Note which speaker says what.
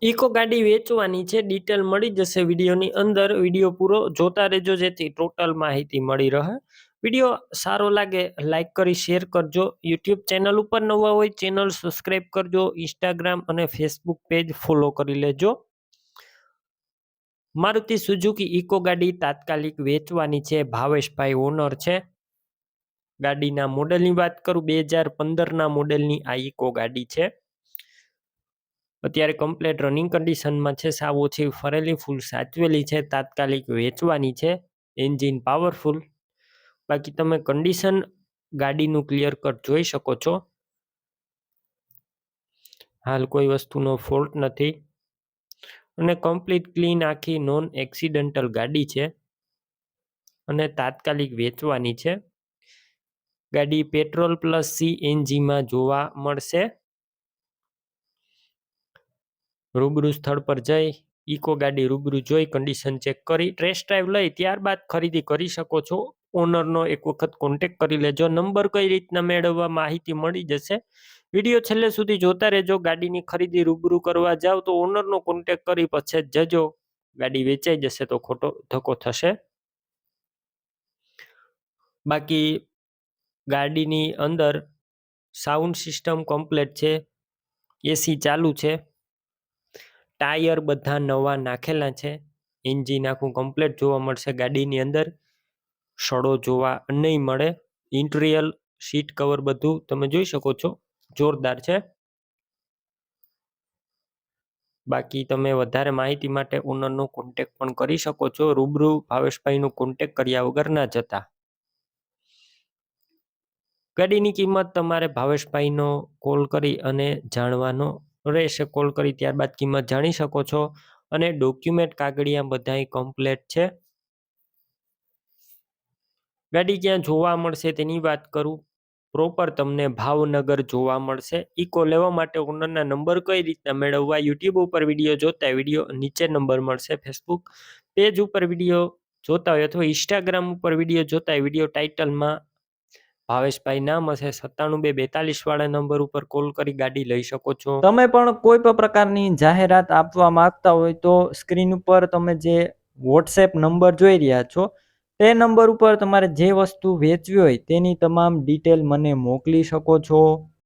Speaker 1: Eco ગાડી વેચવાની છે, ડિટેલ મળી જશે વિડીયોની અંદર. વિડીયો પૂરો જોતા રહેજો જેથી ટોટલ માહિતી મળી રહે. વિડીયો સારો લાગે લાઈક કરી શેર કરજો. યુટ્યુબ ચેનલ ઉપર નવા હોય ચેનલ સબસ્ક્રાઈબ કરજો. ઇન્સ્ટાગ્રામ અને ફેસબુક પેજ ફોલો કરી લેજો. મારુતિ સુઝુકી ઇકો ગાડી તાત્કાલિક વેચવાની છે. ભાવેશભાઈ ઓનર છે. ગાડીના મોડેલની વાત કરું, 2015ના મોડેલની આ ઇકો ગાડી છે. અત્યારે કમ્પ્લેટ રનિંગ કન્ડિશનમાં છે. સાવ ઓછી ફરેલી, ફૂલ સાચવેલી છે. તાત્કાલિક વેચવાની છે. Engine powerful. બાકી તમે કન્ડિશન ગાડીનું ક્લિયર કટ જોઈ શકો છો. હાલ કોઈ વસ્તુનો ફોલ્ટ નથી અને કમ્પ્લીટ ક્લીન આખી નોન એક્સિડન્ટલ ગાડી છે અને તાત્કાલિક વેચવાની છે. ગાડી પેટ્રોલ પ્લસ CNGમાં જોવા મળશે. રૂબરૂ સ્થળ પર જઈ ઇકો ગાડી રૂબરૂ જોઈ કન્ડિશન ચેક કરી ટેસ્ટ ડ્રાઈવ લઈ ત્યારબાદ ખરીદી કરી શકો છો. ઓનરનો એક વખત કોન્ટેક કરી લેજો. નંબર કઈ રીતના મેળવવા માહિતી મળી જશે. વિડીયો છેલ્લે સુધી જોતા રહેજો. ગાડીની ખરીદી રૂબરૂ કરવા જાવ તો ઓનરનો કોન્ટેક કરી પછી જજો. ગાડી વેચાઈ જશે તો ખોટો ધક્કો થશે. બાકી ગાડીની અંદર સાઉન્ડ સિસ્ટમ કમ્પ્લેટ છે. એસી ચાલુ છે. ટાયર બધા નવા નાખેલા છે. એન્જિન આખું કમ્પ્લેટ જોવા મળશે. ગાડીની અંદર સડો જોવા નહીં મળે. ઇન્ટિરિયર સીટ કવર બધું તમે જોઈ શકો છો, જોરદાર છે. બાકી તમે વધારે માહિતી માટે ઓનરનો કોન્ટેક પણ કરી શકો છો. રૂબરૂ ભાવેશભાઈનો કોન્ટેક કર્યા વગર ના જતા. ગાડીની કિંમત તમારે ભાવેશભાઈનો કોલ કરી અને જાણવાનો રહેશે. કોલ કરી ત્યારબાદ કિંમત જાણી શકો છો. અને ડોક્યુમેન્ટ કાગળિયા બધાય કમ્પ્લેટ છે. ગાડી ક્યાં જોવા મળશે તેની વાત કરું, પ્રોપર તમને ભાવનગર જોવા મળશે. ઇકો લેવા માટે ઓનરના નંબર કઈ રીતના મેળવવા, યુટ્યુબ ઉપર વિડીયો જોતા વિડીયો નીચે નંબર મળશે. ફેસબુક પેજ ઉપર વિડીયો જોતા હોય અથવા ઇન્સ્ટાગ્રામ ઉપર વિડીયો જોતા હોય વિડીયો ટાઇટલમાં ભાવેશભાઈ નામ હશે. 97 2 42 વાળા નંબર ઉપર કોલ કરી ગાડી લઈ શકો છો.
Speaker 2: તમે પણ કોઈ પણ પ્રકારની જાહેરાત આપવા માંગતા હોય તો સ્ક્રીન ઉપર તમે જે વોટ્સએપ નંબર જોઈ રહ્યા છો તે નંબર ઉપર તમારે જે વસ્તુ વેચવી હોય તેની તમામ ડિટેલ મને મોકલી શકો છો.